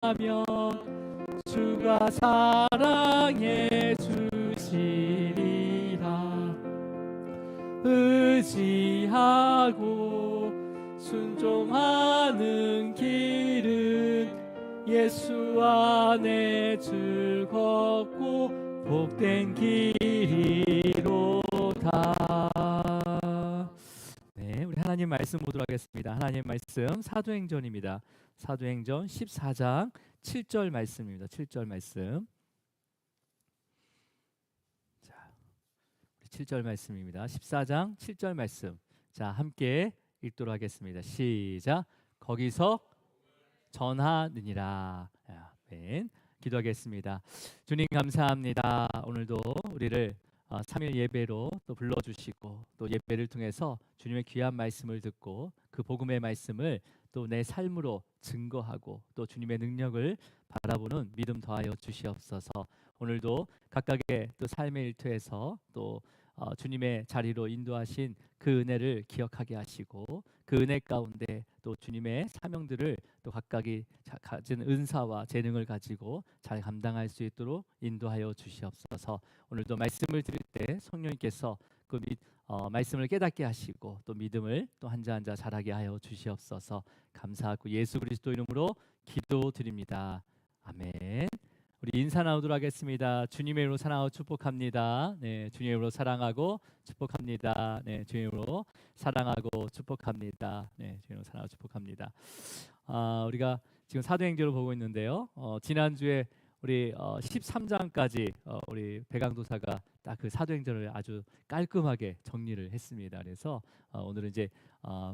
하면 주가 사랑해 주시리라. 의지하고 순종하는 길은 예수 안에 즐겁고 복된 길이로다. 네, 우리 하나님 말씀 보도록 하겠습니다. 하나님 말씀 사도행전입니다. 사도행전 14장 7절 말씀입니다. 7절 말씀. 자, 7절 말씀입니다. 14장 7절 말씀. 자, 함께 읽도록 하겠습니다. 시작. 거기서 전하느니라. 아멘. 기도하겠습니다. 주님 감사합니다. 오늘도 우리를 3일 예배로 또 불러주시고 또 예배를 통해서 주님의 귀한 말씀을 듣고 그 복음의 말씀을 또 내 삶으로 증거하고 또 주님의 능력을 바라보는 믿음 더하여 주시옵소서. 오늘도 각각의 또 삶의 일터에서 또 주님의 자리로 인도하신 그 은혜를 기억하게 하시고 그 은혜 가운데 또 주님의 사명들을 또 각각이 가진 은사와 재능을 가지고 잘 감당할 수 있도록 인도하여 주시옵소서. 오늘도 말씀을 드릴 때 성령님께서 그 말씀을 깨닫게 하시고 또 믿음을 또 한자 한자 자라게 하여 주시옵소서. 감사하고 예수 그리스도 이름으로 기도드립니다. 아멘. 우리 인사 나누도록 하겠습니다. 주님의 이름으로 사랑하고 축복합니다. 네, 주님의 이름으로 사랑하고 축복합니다. 네, 주님의 이름으로 사랑하고 축복합니다. 네, 주님의 이름으로 사랑하고 축복합니다. 우리가 지금 사도행전을 보고 있는데요. 지난주에 우리 13장까지 우리 배강도사가 딱 그 사도행전을 아주 깔끔하게 정리를 했습니다. 그래서 오늘은 이제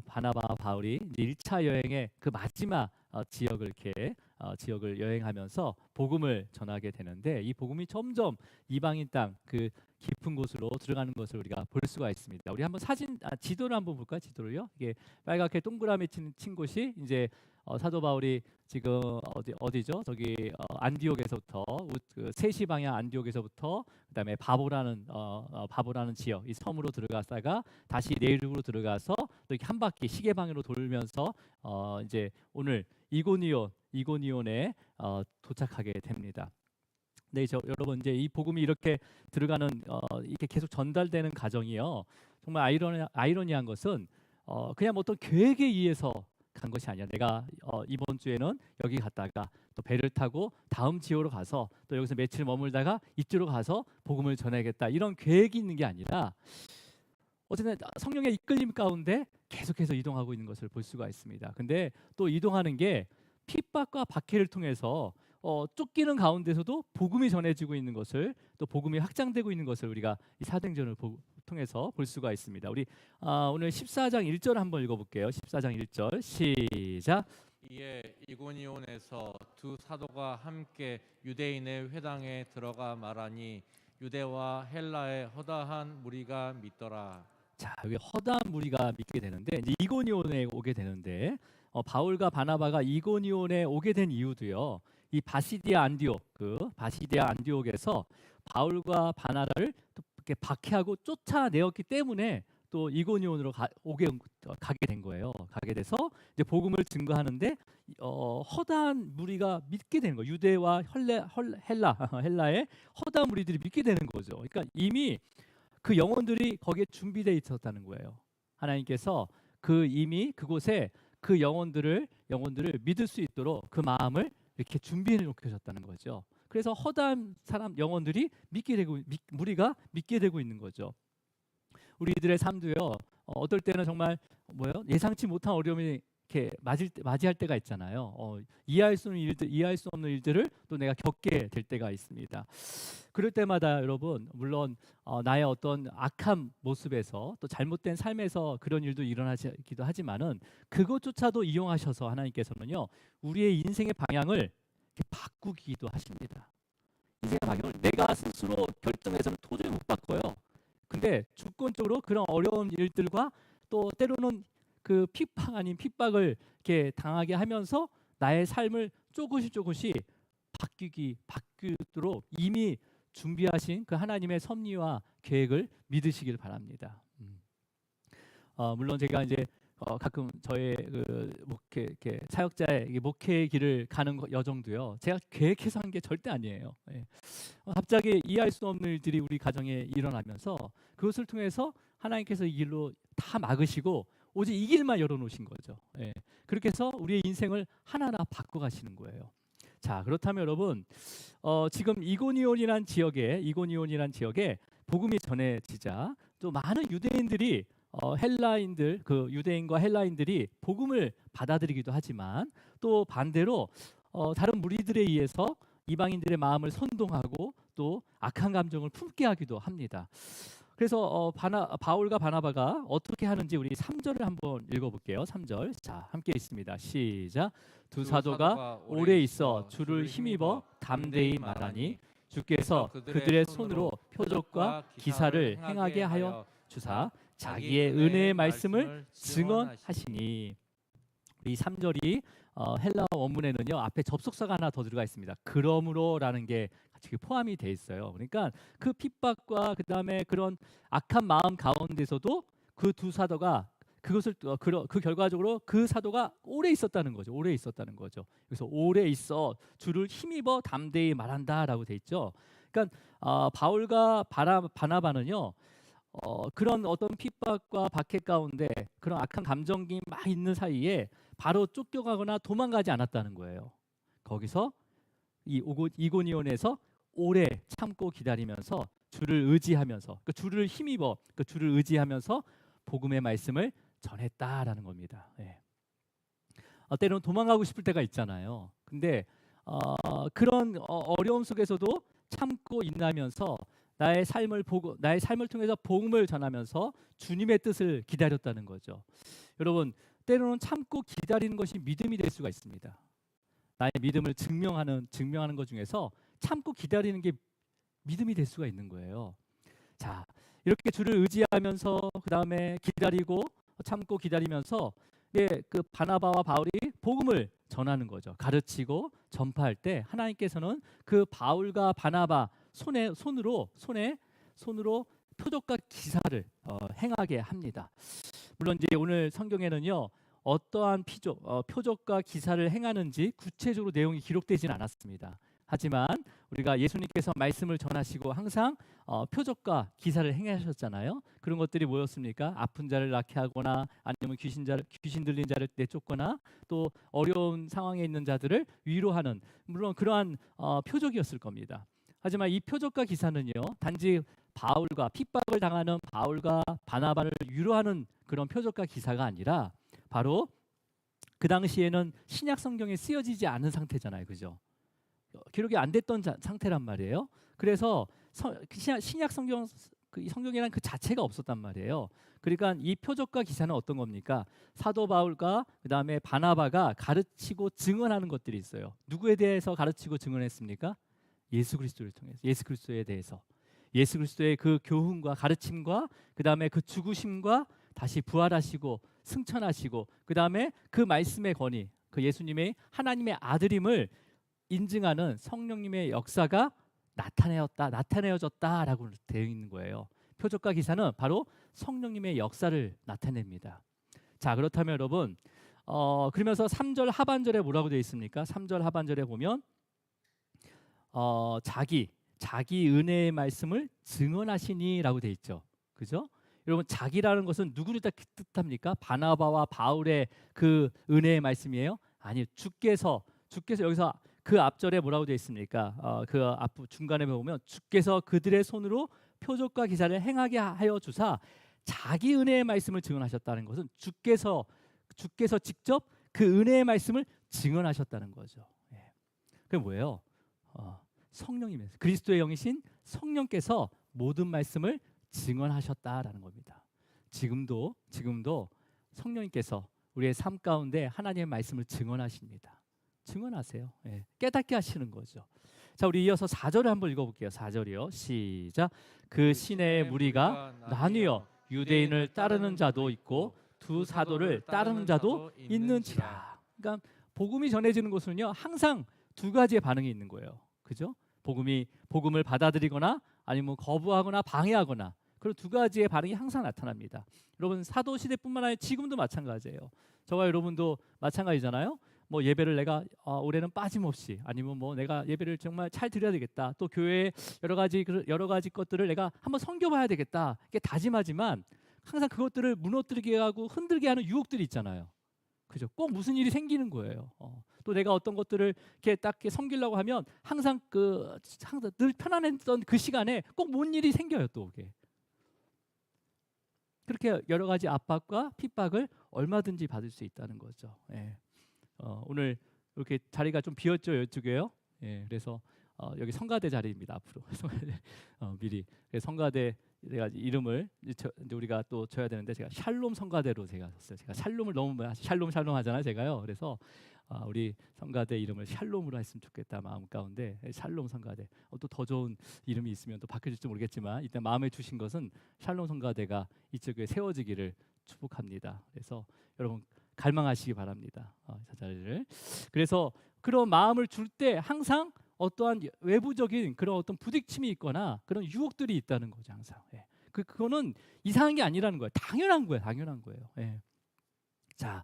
바나바와 바울이 이제 1차 여행의 그 마지막 지역을 이렇게 지역을 여행하면서 복음을 전하게 되는데 이 복음이 점점 이방인 땅 그 깊은 곳으로 들어가는 것을 우리가 볼 수가 있습니다. 우리 한번 지도를 한번 볼까요? 지도를요. 이게 빨갛게 동그라미 친 곳이 이제 사도 바울이 지금 어디죠? 저기 안디옥에서부터 그 세시 방향 안디옥에서부터 그다음에 바보라는 지역 이 섬으로 들어갔다가 다시 내륙으로 들어가서 또 이렇게 한 바퀴 시계 방향으로 돌면서 이제 오늘 이고니온에 도착하게 됩니다. 네, 여러분 이제 이 복음이 이렇게 들어가는 이렇게 계속 전달되는 과정이요. 정말 아이러니한 것은 그냥 뭐 어떤 계획에 의해서 간 것이 아니야. 내가 이번 주에는 여기 갔다가 또 배를 타고 다음 지역으로 가서 또 여기서 며칠 머물다가 이쪽으로 가서 복음을 전해야겠다. 이런 계획이 있는 게 아니라 어쨌든 성령의 이끌림 가운데 계속해서 이동하고 있는 것을 볼 수가 있습니다. 근데 또 이동하는 게 핍박과 박해를 통해서 쫓기는 가운데서도 복음이 전해지고 있는 것을 또 복음이 확장되고 있는 것을 우리가 이 사도행전을 통해서 볼 수가 있습니다. 우리 오늘 14장 1절 한번 읽어볼게요. 14장 1절 시작. 이에 이고니온에서 두 사도가 함께 유대인의 회당에 들어가 말하니 유대와 헬라의 허다한 무리가 믿더라. 자, 여기 허다한 무리가 믿게 되는데 이제 이고니온에 오게 되는데 바울과 바나바가 이고니온에 오게 된 이유도요. 이 바시디아 안디옥에서 바울과 바나바를 또 이렇게 박해하고 쫓아내었기 때문에 또 이고니온으로 가게 된 거예요. 가게 돼서 이제 복음을 증거하는데 허다한 무리가 믿게 되는 거예요. 유대와 헬라의 허다한 무리들이 믿게 되는 거죠. 그러니까 이미 그 영혼들이 거기에 준비되어 있었다는 거예요. 하나님께서 이미 그곳에 그 영혼들을 믿을 수 있도록 그 마음을 이렇게 준비해 놓게 하셨다는 거죠. 그래서 허다한 영혼들이 무리가 믿게 되고 있는 거죠. 우리들의 삶도요. 어떨 때는 정말 예상치 못한 어려움이 이렇게 맞이할 때가 있잖아요. 이해할 수 없는 일들을 또 내가 겪게 될 때가 있습니다. 그럴 때마다 여러분 물론 나의 어떤 악한 모습에서 또 잘못된 삶에서 그런 일도 일어나기도 하지만은 그것조차도 이용하셔서 하나님께서는요 우리의 인생의 방향을 이렇게 바꾸기도 하십니다. 인생의 방향을 내가 스스로 결정해서는 도저히 못 바꿔요. 근데 주권적으로 그런 어려운 일들과 또 때로는 그 핍박 아닌 핍박을 이렇게 당하게 하면서 나의 삶을 조금씩 바뀌도록 이미 준비하신 그 하나님의 섭리와 계획을 믿으시길 바랍니다. 물론 제가 이제 가끔 저의 그 목회 이렇게 사역자의 이 목회의 길을 가는 여정도요. 제가 계획해서 한 게 절대 아니에요. 예. 갑자기 이해할 수 없는 일들이 우리 가정에 일어나면서 그것을 통해서 하나님께서 이 길로 다 막으시고 오직 이 길만 열어놓으신 거죠. 예. 그렇게 해서 우리의 인생을 하나하나 바꿔가시는 거예요. 자, 그렇다면 여러분, 지금 이고니온이란 지역에 복음이 전해지자 또 많은 유대인들이 헬라인들, 그 유대인과 헬라인들이 복음을 받아들이기도 하지만 또 반대로 다른 무리들에 의해서 이방인들의 마음을 선동하고 또 악한 감정을 품게 하기도 합니다. 그래서 바울과 바나바가 어떻게 하는지 우리 3절을 한번 읽어볼게요. 3절. 자, 함께 있습니다. 시작. 두 사도가 오래 있어 주를 힘입어 담대히 말하니 주께서 그들의 손으로 표적과 기사를 행하게 하여 주사 자기의 은혜의 말씀을 증언하시니. 이 3절이 헬라 원문에는요 앞에 접속사가 하나 더 들어가 있습니다. 그러므로라는 게 같이 포함이 돼 있어요. 그러니까 그 핍박과 그 다음에 그런 악한 마음 가운데서도 그 두 사도가 그것을 그 결과적으로 그 사도가 오래 있었다는 거죠. 오래 있었다는 거죠. 그래서 오래 있어 주를 힘입어 담대히 말한다라고 돼 있죠. 그러니까 바울과 바나바는요. 그런 어떤 핍박과 박해 가운데 그런 악한 감정이 막 있는 사이에 바로 쫓겨가거나 도망가지 않았다는 거예요. 거기서 이고니온에서 오래 참고 기다리면서 주를 의지하면서 주를 힘입어 주를 의지하면서 복음의 말씀을 전했다라는 겁니다. 예. 때로는 도망가고 싶을 때가 있잖아요. 근데 그런 어려움 속에서도 참고 인내하면서 나의 삶을 통해서 복음을 전하면서 주님의 뜻을 기다렸다는 거죠. 여러분, 때로는 참고 기다리는 것이 믿음이 될 수가 있습니다. 나의 믿음을 증명하는 것 중에서 참고 기다리는 게 믿음이 될 수가 있는 거예요. 자, 이렇게 주를 의지하면서 그 다음에 기다리고 참고 기다리면서 그 바나바와 바울이 복음을 전하는 거죠. 가르치고 전파할 때 하나님께서는 그 바울과 바나바 손으로 표적과 기사를 행하게 합니다. 물론 이제 오늘 성경에는요 어떠한 표적과 기사를 행하는지 구체적으로 내용이 기록되지는 않았습니다. 하지만 우리가 예수님께서 말씀을 전하시고 항상 표적과 기사를 행하셨잖아요. 그런 것들이 뭐였습니까? 아픈 자를 낫게 하거나 아니면 귀신 들린 자를 내쫓거나 또 어려운 상황에 있는 자들을 위로하는 물론 그러한 표적이었을 겁니다. 하지만 이 표적과 기사는요 단지 핍박을 당하는 바울과 바나바를 위로하는 그런 표적과 기사가 아니라 바로 그 당시에는 신약 성경에 쓰여지지 않은 상태잖아요. 그죠? 기록이 안 됐던 상태란 말이에요. 그래서 신약 성경이란 그 자체가 없었단 말이에요. 그러니까 이 표적과 기사는 어떤 겁니까? 사도 바울과 그 다음에 바나바가 가르치고 증언하는 것들이 있어요. 누구에 대해서 가르치고 증언했습니까? 예수 그리스도를 통해서, 예수 그리스도에 대해서, 예수 그리스도의 그 교훈과 가르침과 그 다음에 그 죽으심과 다시 부활하시고 승천하시고 그 다음에 그 말씀의 권위, 그 예수님의 하나님의 아들임을 인증하는 성령님의 역사가 나타내어졌다라고 되어 있는 거예요. 표적과 기사는 바로 성령님의 역사를 나타냅니다. 자, 그렇다면 여러분, 그러면서 3절 하반절에 뭐라고 되어 있습니까? 3절 하반절에 보면 자기 은혜의 말씀을 증언하시니라고 되어 있죠. 그죠? 여러분, 자기라는 것은 누구를 뜻합니까? 바나바와 바울의 그 은혜의 말씀이에요? 아니, 주께서 여기서 그 앞절에 뭐라고 되어 있습니까? 그 앞 중간에 보면 주께서 그들의 손으로 표적과 기사를 행하게 하여 주사 자기 은혜의 말씀을 증언하셨다는 것은 주께서 직접 그 은혜의 말씀을 증언하셨다는 거죠. 예. 그게 뭐예요? 성령님께서 그리스도의 영이신 성령께서 모든 말씀을 증언하셨다라는 겁니다. 지금도 성령님께서 우리의 삶 가운데 하나님의 말씀을 증언하십니다. 증언하세요. 예, 깨닫게 하시는 거죠. 자, 우리 이어서 4절을 한번 읽어볼게요. 4절이요. 시작. 그 시내의 무리가 나뉘어 유대인을 따르는 자도 있고 두 사도를 따르는 자도 있는지라. 그러니까 복음이 전해지는 곳은요 항상 두 가지의 반응이 있는 거예요. 그죠? 복음을 받아들이거나 아니면 거부하거나 방해하거나 그런 두 가지의 반응이 항상 나타납니다. 여러분 사도 시대뿐만 아니라 지금도 마찬가지예요. 저와 여러분도 마찬가지잖아요. 뭐 예배를 내가 올해는 빠짐없이, 아니면 뭐 내가 예배를 정말 잘 드려야 되겠다. 또 교회에 여러 가지 것들을 내가 한번 섬겨봐야 되겠다. 이게 다짐하지만 항상 그것들을 무너뜨리게 하고 흔들게 하는 유혹들이 있잖아요. 그죠? 꼭 무슨 일이 생기는 거예요. 또 내가 어떤 것들을 이렇게 딱 이렇게 섬기려고 하면 항상 늘 편안했던 그 시간에 꼭 뭔 일이 생겨요. 또 이게 그렇게 여러 가지 압박과 핍박을 얼마든지 받을 수 있다는 거죠. 예. 오늘 이렇게 자리가 좀 비었죠, 이쪽에요. 예, 그래서 여기 성가대 자리입니다. 앞으로 미리 성가대 내가 이름을 이제 우리가 또 줘야 되는데 제가 샬롬 성가대로 제가 줬어요. 제가 샬롬을 너무 샬롬 하잖아요, 제가요. 그래서 우리 성가대 이름을 샬롬으로 했으면 좋겠다 마음 가운데 샬롬 성가대. 또 더 좋은 이름이 있으면 또 바뀌어질지 모르겠지만 일단 마음에 주신 것은 샬롬 성가대가 이쪽에 세워지기를 축복합니다. 그래서 여러분 갈망하시기 바랍니다. 저 자리를. 그래서 그런 마음을 줄 때 항상 어떠한 외부적인 그런 어떤 부딪힘이 있거나 그런 유혹들이 있다는 거죠, 항상. 예. 그거는 이상한 게 아니라는 거예요. 당연한 거예요. 예. 자,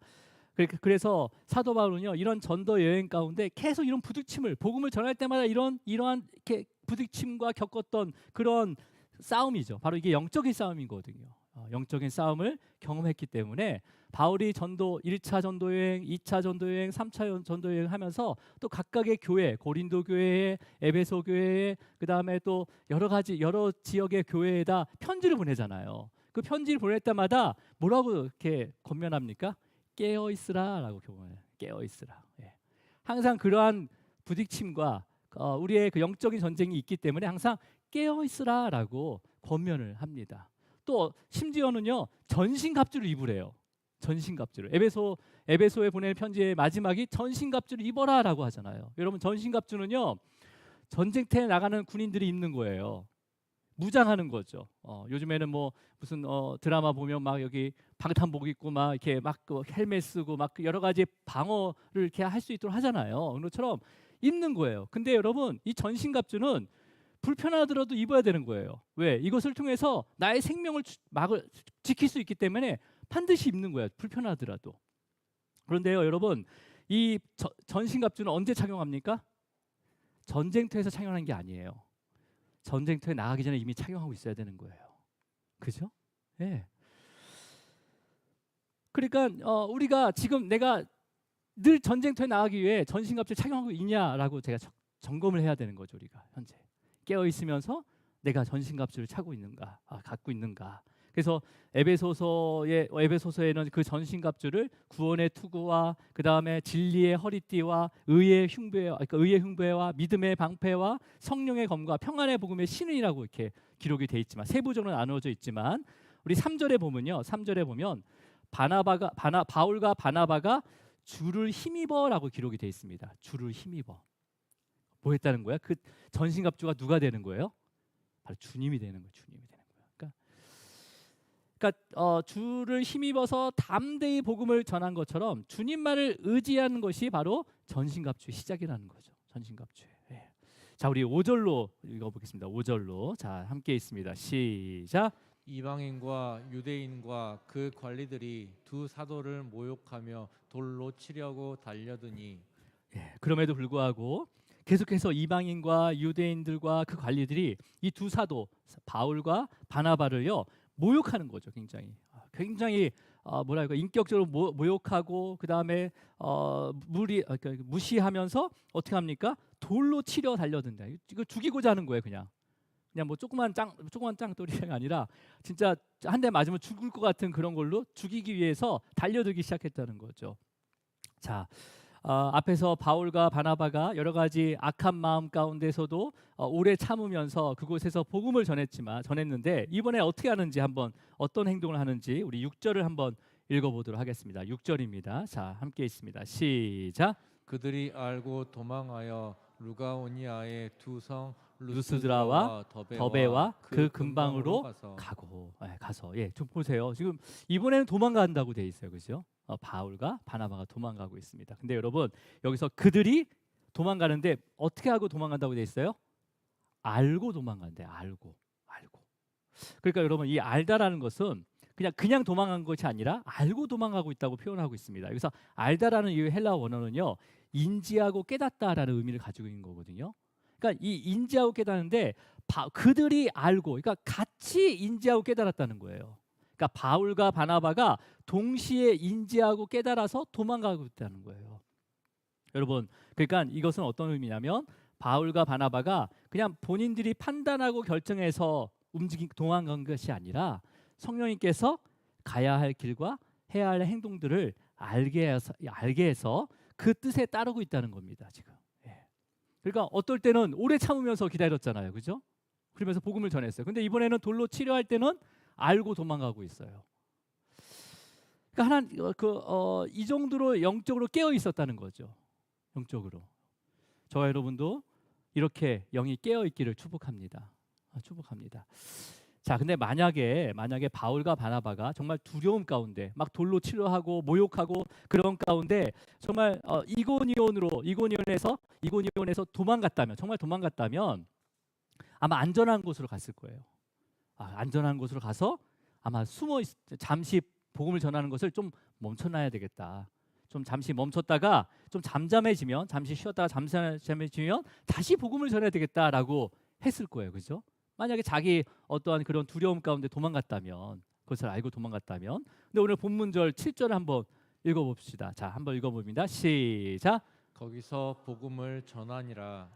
그래서 사도 바울은요 이런 전도 여행 가운데 계속 이런 부딪힘을 복음을 전할 때마다 이러한 이렇게 부딪힘과 겪었던 그런 싸움이죠. 바로 이게 영적인 싸움이거든요. 영적인 싸움을 경험했기 때문에 바울이 1차 전도 여행, 2차 전도 여행, 3차 전도 여행 하면서 또 각각의 교회, 고린도 교회에, 에베소 교회에, 그다음에 또 여러 지역의 교회에다 편지를 보내잖아요. 그 편지를 보낼 때마다 뭐라고 이렇게 권면합니까? 깨어 있으라라고 교훈해요. 깨어 있으라. 예. 항상 그러한 부딪힘과 우리의 그 영적인 전쟁이 있기 때문에 항상 깨어 있으라라고 권면을 합니다. 또 심지어는요 전신갑주를 입으래요. 전신갑주를. 에베소에 보내는 편지의 마지막이 전신갑주를 입어라라고 하잖아요. 여러분 전신갑주는요 전쟁터에 나가는 군인들이 입는 거예요. 무장하는 거죠. 요즘에는 뭐 무슨 드라마 보면 막 여기 방탄복 입고 막 이렇게 막 그 헬멧 쓰고 막 여러 가지 방어를 이렇게 할 수 있도록 하잖아요. 그것처럼 입는 거예요. 근데 여러분 이 전신갑주는 불편하더라도 입어야 되는 거예요. 왜? 이것을 통해서 나의 생명을 지킬 수 있기 때문에 반드시 입는 거예요. 불편하더라도. 그런데요, 여러분, 이 전신갑주는 언제 착용합니까? 전쟁터에서 착용하는 게 아니에요. 전쟁터에 나가기 전에 이미 착용하고 있어야 되는 거예요. 그죠? 예. 그러니까 우리가 지금 내가 늘 전쟁터에 나가기 위해 전신갑주를 착용하고 있냐라고 제가 점검을 해야 되는 거죠. 우리가 현재 깨어 있으면서 내가 전신갑주를 차고 있는가, 갖고 있는가. 그래서 에베소서에는 그 전신갑주를 구원의 투구와 그 다음에 진리의 허리띠와 의의 흉배와 믿음의 방패와 성령의 검과 평안의 복음의 신이라고 이렇게 기록이 돼 있지만 세부적으로 나누어져 있지만 우리 3절에 보면 바울과 바나바가 주를 힘입어라고 기록이 돼 있습니다. 주를 힘입어. 뭐 했다는 거야? 그 전신갑주가 누가 되는 거예요? 바로 주님이 되는 거예요. 그러니까 주를 힘입어서 담대히 복음을 전한 것처럼 주님만을 의지하는 것이 바로 전신갑주의 시작이라는 거죠. 전신갑주. 예. 자, 우리 5절로 읽어보겠습니다. 5절로 자 함께 있습니다. 시작. 이방인과 유대인과 그 관리들이 두 사도를 모욕하며 돌로 치려고 달려드니. 예, 그럼에도 불구하고 계속해서 이방인과 유대인들과 그 관리들이 이 두 사도 바울과 바나바를요 모욕하는 거죠. 굉장히 뭐랄까 인격적으로 모욕하고 그 다음에 무시하면서 어떻게 합니까? 돌로 치려 달려든다. 이거 죽이고자 하는 거예요. 그냥 뭐 조그만 짱돌이가 아니라 진짜 한 대 맞으면 죽을 것 같은 그런 걸로 죽이기 위해서 달려들기 시작했다는 거죠. 자. 앞에서 바울과 바나바가 여러 가지 악한 마음 가운데서도 오래 참으면서 그곳에서 복음을 전했는데 이번에 어떻게 하는지 한번 어떤 행동을 하는지 우리 6절을 한번 읽어보도록 하겠습니다. 6절입니다. 자, 함께 있습니다. 시작. 그들이 알고 도망하여 루가오니아의 두 성 루스드라와 더베와 그 근방으로 가서 좀 보세요. 지금 이번에는 도망간다고 돼 있어요. 그죠? 바울과 바나바가 도망가고 있습니다. 근데 여러분 여기서 그들이 도망가는데 어떻게 하고 도망간다고 돼 있어요? 알고 도망간대. 알고. 그러니까 여러분 이 알다라는 것은 그냥 도망간 것이 아니라 알고 도망가고 있다고 표현하고 있습니다. 여기서 알다라는 이 헬라어 원어는요. 인지하고 깨닫다라는 의미를 가지고 있는 거거든요. 그러니까 이 인지하고 깨닫는데 그들이 알고 그러니까 같이 인지하고 깨달았다는 거예요. 그러니까 바울과 바나바가 동시에 인지하고 깨달아서 도망가고 있다는 거예요. 여러분, 그러니까 이것은 어떤 의미냐면 바울과 바나바가 그냥 본인들이 판단하고 결정해서 도망간 것이 아니라 성령님께서 가야 할 길과 해야 할 행동들을 알게 해서 그 뜻에 따르고 있다는 겁니다. 지금. 예. 그러니까 어떨 때는 오래 참으면서 기다렸잖아요, 그죠? 그러면서 복음을 전했어요. 근데 이번에는 돌로 치료할 때는 알고 도망가고 있어요. 그러니까 이 정도로 영적으로 깨어 있었다는 거죠. 영적으로. 저와 여러분도 이렇게 영이 깨어 있기를 축복합니다. 축복합니다. 자, 근데 만약에 바울과 바나바가 정말 두려움 가운데 막 돌로 치료하고 모욕하고 그런 가운데 정말 이고니온에서 정말 도망갔다면 아마 안전한 곳으로 갔을 거예요. 안전한 곳으로 가서 아마 잠시 복음을 전하는 것을 좀 멈춰놔야 되겠다. 좀 잠시 멈췄다가 좀 잠시 쉬었다가 잠잠해지면 다시 복음을 전해야 되겠다라고 했을 거예요. 그죠? 만약에 자기 어떠한 그런 두려움 가운데 도망갔다면 그것을 알고 도망갔다면 근데 오늘 본문절 7절을 한번 읽어봅시다. 자, 한번 읽어봅니다. 시작. 거기서 복음을 전하니라.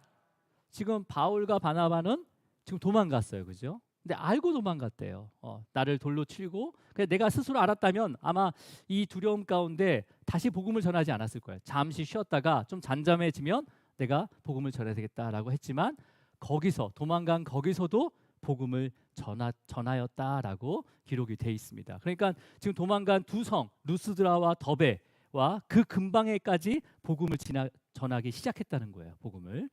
지금 바울과 바나바는 지금 도망갔어요. 그죠? 근데 알고 도망갔대요. 나를 돌로 치고 그냥 내가 스스로 알았다면 아마 이 두려움 가운데 다시 복음을 전하지 않았을 거예요. 잠시 쉬었다가 좀 잠잠해지면 내가 복음을 전해야 되겠다라고 했지만 도망간 거기서도 복음을 전하였다라고 기록이 돼 있습니다. 그러니까 지금 도망간 두 성 루스드라와 더베와 그 근방에까지 복음을 전하기 시작했다는 거예요. 복음을.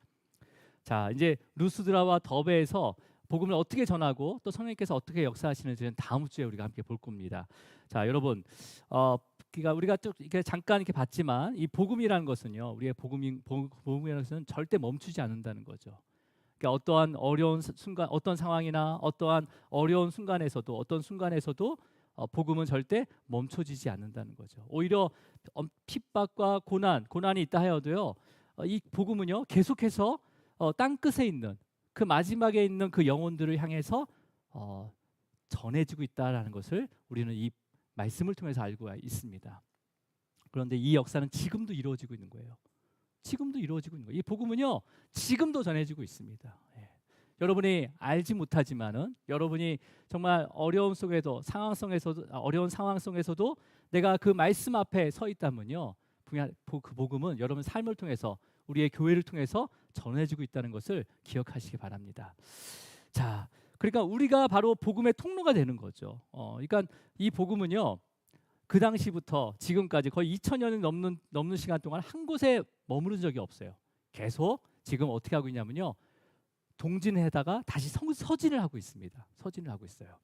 자, 이제 루스드라와 더베에서 복음을 어떻게 전하고 또 성령님께서 어떻게 역사하시는지는 다음 주에 우리가 함께 볼 겁니다. 자, 여러분, 그러니까 우리가 좀 이렇게 잠깐 이렇게 봤지만 이 복음이라는 것은요, 우리의 복음이라는 것은 절대 멈추지 않는다는 거죠. 그러니까 어떠한 어려운 순간, 어떤 상황이나 어떠한 어려운 순간에서도 복음은 절대 멈춰지지 않는다는 거죠. 오히려 핍박과 고난이 있다 하여도요, 이 복음은요 계속해서 땅 끝에 있는 그 마지막에 있는 그 영혼들을 향해서 전해지고 있다라는 것을 우리는 이 말씀을 통해서 알고 있습니다. 그런데 이 역사는 지금도 이루어지고 있는 거예요. 지금도 이루어지고 있는 거예요. 이 복음은요 지금도 전해지고 있습니다. 예. 여러분이 알지 못하지만은 여러분이 정말 어려운 상황 속에서도 내가 그 말씀 앞에 서 있다면요 그 복음은 여러분 삶을 통해서 우리의 교회를 통해서 전해지고 있다는 것을 기억하시기 바랍니다. 자, 그러니까 우리가 바로 복음의 통로가 되는 거죠. 그러니까 이 복음은요 그 당시부터 지금까지 거의 2000년이 넘는 시간 동안 한 곳에 머무른 적이 없어요. 계속 지금 어떻게 하고 있냐면요 동진에다가 다시 서진을 하고 있습니다. 서진을 하고 있어요.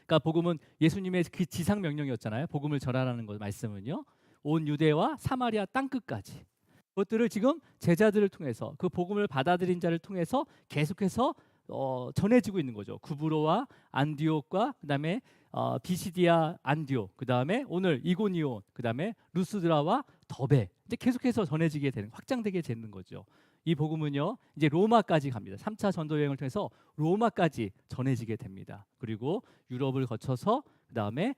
그러니까 복음은 예수님의 그 지상 명령이었잖아요. 복음을 전하라는 것 말씀은요 온 유대와 사마리아 땅 끝까지 그것들을 지금 제자들을 통해서 그 복음을 받아들인 자를 통해서 계속해서 전해지고 있는 거죠. 구브로와 안디옥과 그다음에 비시디아 안디옥 그다음에 오늘 이고니온 그다음에 루스드라와 더베 이제 계속해서 전해지게 되는 확장되게 되는 거죠. 이 복음은요 이제 로마까지 갑니다. 3차 전도 여행을 통해서 로마까지 전해지게 됩니다. 그리고 유럽을 거쳐서 그다음에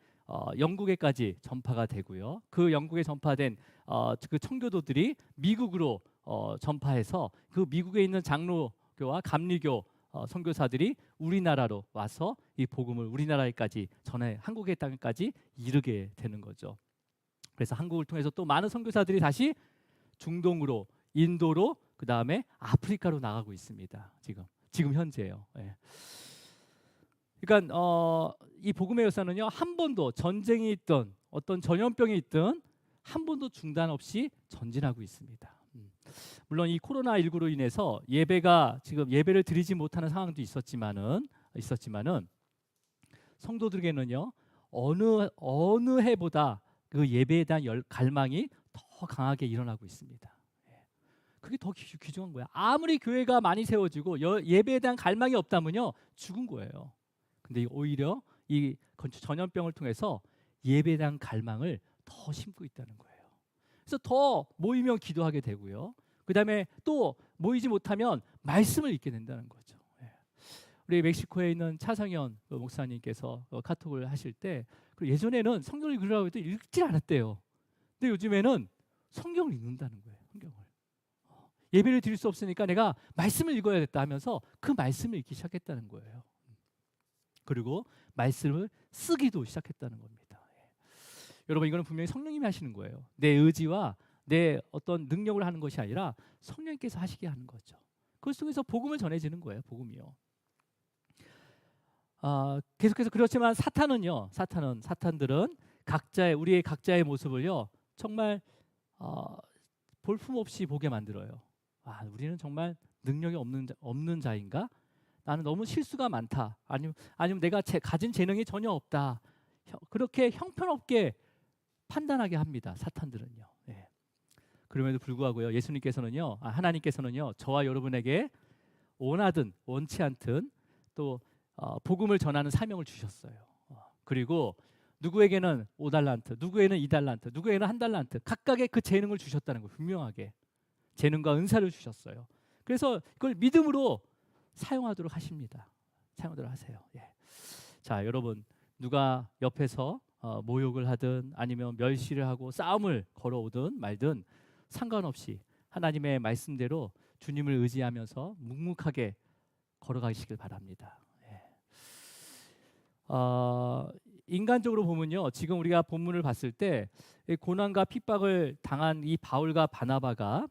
영국에까지 전파가 되고요. 그 영국에 전파된 그 청교도들이 미국으로 전파해서 그 미국에 있는 장로교와 감리교 선교사들이 우리나라로 와서 이 복음을 우리나라에까지 한국의 땅까지 이르게 되는 거죠. 그래서 한국을 통해서 또 많은 선교사들이 다시 중동으로 인도로 그 다음에 아프리카로 나가고 있습니다. 지금 현재요. 예. 그러니까 이 복음의 역사는요 한 번도 전쟁이 있든 어떤 전염병이 있든 한 번도 중단 없이 전진하고 있습니다. 물론 이 코로나19로 인해서 예배를 드리지 못하는 상황도 있었지만은 성도들에게는요 어느 해보다 그 예배에 대한 갈망이 더 강하게 일어나고 있습니다. 그게 더 귀중한 거야. 아무리 교회가 많이 세워지고 예배에 대한 갈망이 없다면요 죽은 거예요. 근데 오히려 이 전염병을 통해서 예배에 대한 갈망을 더 심고 있다는 거예요. 그래서 더 모이면 기도하게 되고요. 그다음에 또 모이지 못하면 말씀을 읽게 된다는 거죠. 예. 우리 멕시코에 있는 차성현 목사님께서 카톡을 하실 때 예전에는 성경을 읽으라고 해도 읽질 않았대요. 근데 요즘에는 성경을 읽는다는 거예요. 성경을. 예배를 드릴 수 없으니까 내가 말씀을 읽어야겠다 하면서 그 말씀을 읽기 시작했다는 거예요. 그리고 말씀을 쓰기도 시작했다는 겁니다. 예. 여러분 이거는 분명히 성령님이 하시는 거예요. 내 의지와 내 어떤 능력을 하는 것이 아니라 성령님께서 하시게 하는 거죠. 그 속에서 복음을 전해지는 거예요. 복음이요. 계속해서 그렇지만 사탄들은 우리의 각자의 모습을요 정말 볼품없이 보게 만들어요. 우리는 정말 능력이 없는 자인가? 나는 너무 실수가 많다. 아니면 내가 가진 재능이 전혀 없다. 그렇게 형편없게 판단하게 합니다. 사탄들은요. 예. 그럼에도 불구하고요, 예수님께서는요, 하나님께서는요, 저와 여러분에게 원하든 원치 않든 또 복음을 전하는 사명을 주셨어요. 그리고 누구에게는 5달란트, 누구에게는 2달란트, 누구에게는 1달란트 각각의 그 재능을 주셨다는 거예요. 분명하게 재능과 은사를 주셨어요. 그래서 그걸 믿음으로 사용하도록 하십니다. 사용하도록 하세요. 예. 자, 여러분 누가 옆에서 모욕을 하든 아니면 멸시를 하고 싸움을 걸어오든 말든 상관없이 하나님의 말씀대로 주님을 의지하면서 묵묵하게 걸어가시길 바랍니다. 예. 인간적으로 보면요, 지금 우리가 본문을 봤을 때 고난과 핍박을 당한 이 바울과 바나바가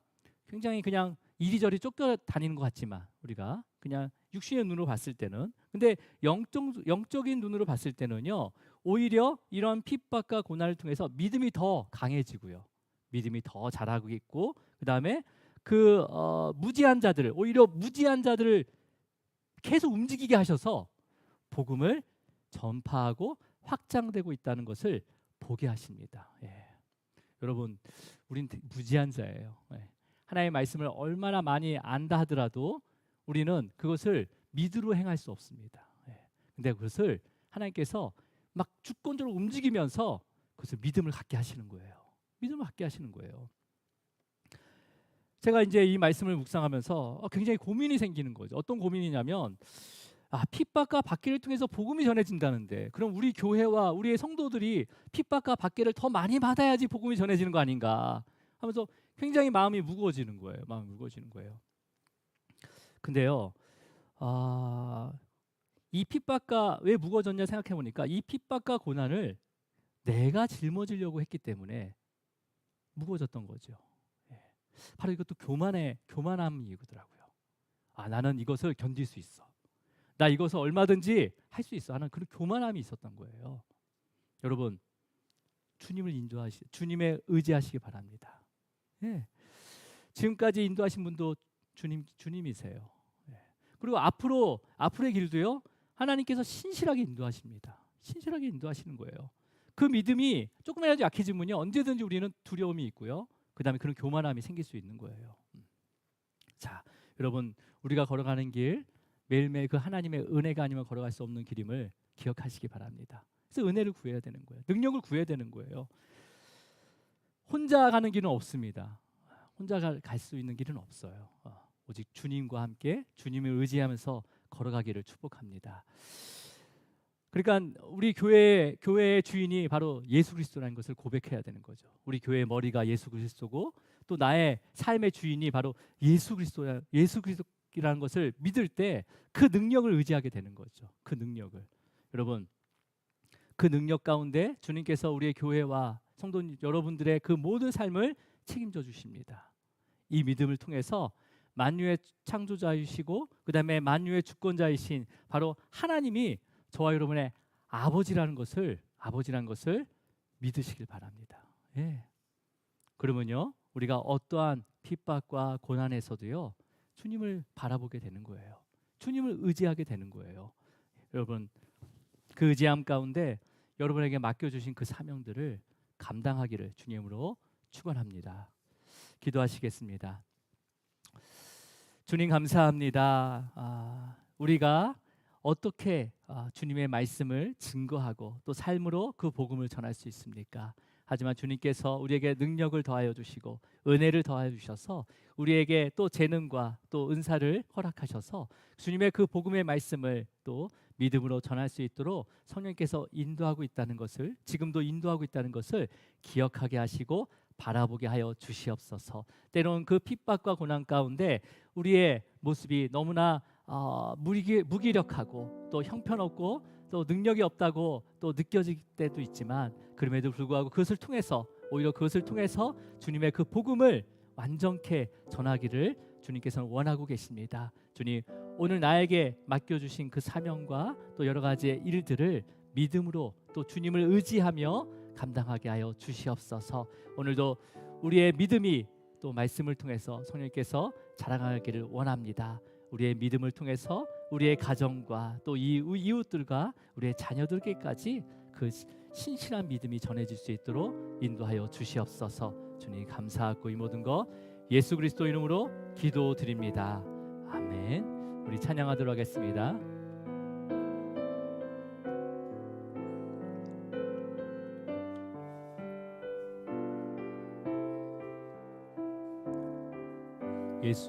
굉장히 그냥 이리저리 쫓겨다니는 것 같지만 우리가 그냥 육신의 눈으로 봤을 때는, 근데 영적인 눈으로 봤을 때는요, 오히려 이런 핍박과 고난을 통해서 믿음이 더 강해지고요, 믿음이 더 자라고 있고, 그 다음에 무지한 자들을, 오히려 무지한 자들을 계속 움직이게 하셔서 복음을 전파하고 확장되고 있다는 것을 보게 하십니다. 예. 여러분, 우린 무지한 자예요. 예. 하나님의 말씀을 얼마나 많이 안다 하더라도 우리는 그것을 믿음으로 행할 수 없습니다. 예. 근데 그것을 하나님께서 막 주권적으로 움직이면서 그것을 믿음을 갖게 하시는 거예요. 믿음을 갖게 하시는 거예요. 제가 이제 이 말씀을 묵상하면서 굉장히 고민이 생기는 거죠. 어떤 고민이냐면, 핍박과 박해를 통해서 복음이 전해진다는데 그럼 우리 교회와 우리의 성도들이 핍박과 박해를 더 많이 받아야지 복음이 전해지는 거 아닌가 하면서 굉장히 마음이 무거워지는 거예요. 근데요, 이 핍박과 왜 무거워졌냐 생각해 보니까 이 핍박과 고난을 내가 짊어지려고 했기 때문에 무거워졌던 거죠. 예. 바로 이것도 교만함이더라고요. 나는 이것을 견딜 수 있어. 나 이것을 얼마든지 할 수 있어 하는 그런 교만함이 있었던 거예요. 여러분, 주님의 의지하시기 바랍니다. 예. 지금까지 인도하신 분도 주님이세요. 예. 그리고 앞으로의 길도요, 하나님께서 신실하게 인도하십니다. 신실하게 인도하시는 거예요. 그 믿음이 조금이라도 약해지면요, 언제든지 우리는 두려움이 있고요, 그 다음에 그런 교만함이 생길 수 있는 거예요. 자, 여러분, 우리가 걸어가는 길 매일매일 그 하나님의 은혜가 아니면 걸어갈 수 없는 길임을 기억하시기 바랍니다. 그래서 은혜를 구해야 되는 거예요. 능력을 구해야 되는 거예요. 혼자 가는 길은 없습니다. 혼자 갈 수 있는 길은 없어요. 오직 주님과 함께 주님을 의지하면서 걸어가기를 축복합니다. 그러니까 우리 교회의 주인이 바로 예수 그리스도라는 것을 고백해야 되는 거죠. 우리 교회의 머리가 예수 그리스도고 또 나의 삶의 주인이 바로 예수 그리스도라는 것을 믿을 때 그 능력을 의지하게 되는 거죠. 그 능력을. 여러분, 그 능력 가운데 주님께서 우리의 교회와 성도 여러분들의 그 모든 삶을 책임져 주십니다. 이 믿음을 통해서 만유의 창조자이시고 그 다음에 만유의 주권자이신 바로 하나님이 저와 여러분의 아버지라는 것을 믿으시길 바랍니다. 예. 그러면요, 우리가 어떠한 핍박과 고난에서도요, 주님을 바라보게 되는 거예요. 주님을 의지하게 되는 거예요. 여러분, 그 의지함 가운데 여러분에게 맡겨주신 그 사명들을 감당하기를 주님으로 축원합니다. 기도하시겠습니다. 주님 감사합니다. 우리가 어떻게 주님의 말씀을 증거하고 또 삶으로 그 복음을 전할 수 있습니까? 하지만 주님께서 우리에게 능력을 더하여 주시고 은혜를 더하여 주셔서 우리에게 또 재능과 또 은사를 허락하셔서 주님의 그 복음의 말씀을 또 믿음으로 전할 수 있도록 성령께서 인도하고 있다는 것을, 지금도 인도하고 있다는 것을 기억하게 하시고 바라보게 하여 주시옵소서. 때로는 그 핍박과 고난 가운데 우리의 모습이 너무나 무기력하고 또 형편없고 또 능력이 없다고 또 느껴질 때도 있지만, 그럼에도 불구하고 그것을 통해서, 오히려 그것을 통해서 주님의 그 복음을 완전케 전하기를 주님께서는 원하고 계십니다. 주님, 오늘 나에게 맡겨주신 그 사명과 또 여러 가지의 일들을 믿음으로 또 주님을 의지하며 감당하게 하여 주시옵소서. 오늘도 우리의 믿음이 또 말씀을 통해서 성령께서 자라나기를 원합니다. 우리의 믿음을 통해서 우리의 가정과 또 이웃들과 우리의 자녀들께까지 그 신실한 믿음이 전해질 수 있도록 인도하여 주시옵소서. 주님 감사하고 이 모든 거 예수 그리스도 이름으로 기도드립니다. 아멘. 우리 찬양하도록 하겠습니다. 예수